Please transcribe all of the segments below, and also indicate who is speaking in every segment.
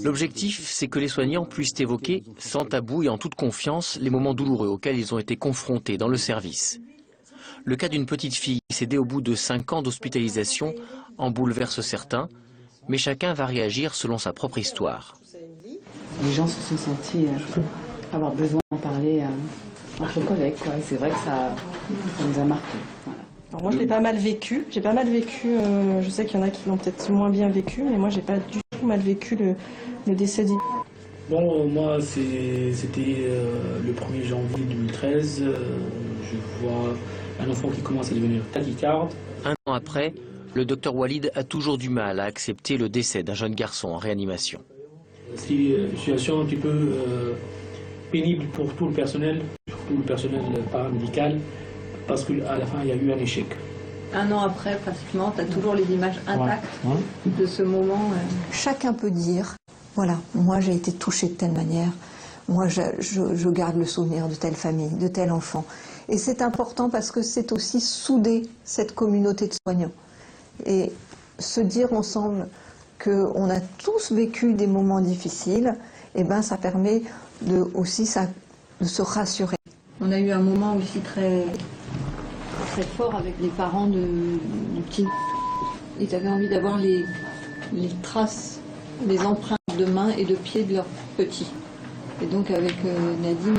Speaker 1: L'objectif, c'est que les soignants puissent évoquer, sans tabou et en toute confiance, les moments douloureux auxquels ils ont été confrontés dans le service. Le cas d'une petite fille décédée au bout de 5 ans d'hospitalisation en bouleverse certains, mais chacun va réagir selon sa propre histoire.
Speaker 2: Les gens se sont sentis avoir besoin d'en parler entre collègues, quoi. Et c'est vrai que ça nous a marqué. Voilà.
Speaker 3: Alors moi, je l'ai pas mal vécu. J'ai pas mal vécu. Je sais qu'il y en a qui l'ont peut-être moins bien vécu, mais moi, j'ai pas du tout mal vécu le décès d'Ilyes.
Speaker 4: Bon, moi, c'était le 1er janvier 2013. Je vois un enfant qui commence à devenir tachycarde.
Speaker 1: Un an après, le docteur Walid a toujours du mal à accepter le décès d'un jeune garçon en réanimation.
Speaker 4: C'est une situation un petit peu pénible pour tout le personnel, surtout le personnel paramédical, parce qu'à la fin, il y a eu un échec.
Speaker 5: Un an après, pratiquement, tu as toujours les images intactes de ce moment.
Speaker 6: Chacun peut dire, voilà, moi j'ai été touchée de telle manière, moi je garde le souvenir de telle famille, de tel enfant. Et c'est important parce que c'est aussi souder cette communauté de soignants. Et se dire ensemble qu'on a tous vécu des moments difficiles, et ben ça permet aussi de se rassurer.
Speaker 5: On a eu un moment aussi très fort avec les parents du petit. Ils avaient envie d'avoir les traces, les empreintes de mains et de pieds de leurs petits. Et donc avec Nadine,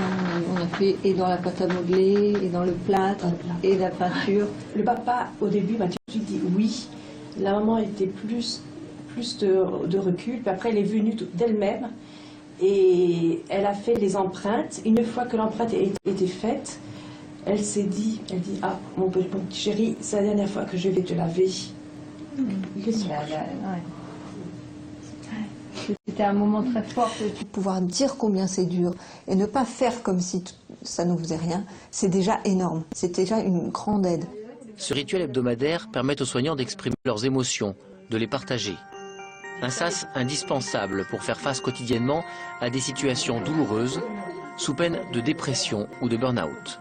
Speaker 5: on a fait et dans la pâte à modeler, et dans le plâtre, et la peinture.
Speaker 7: Le papa, au début, m'a tout de suite dit oui. La maman était plus de recul. Puis après, elle est venue d'elle-même et elle a fait les empreintes. Une fois que l'empreinte était faite, elle dit ah, mon petit chéri, c'est la dernière fois que je vais te laver.
Speaker 5: C'était un moment très fort.
Speaker 6: Pouvoir dire combien c'est dur et ne pas faire comme si ça ne faisait rien, c'est déjà énorme. C'est déjà une grande aide.
Speaker 1: Ce rituel hebdomadaire permet aux soignants d'exprimer leurs émotions, de les partager. Un sas indispensable pour faire face quotidiennement à des situations douloureuses, sous peine de dépression ou de burn-out.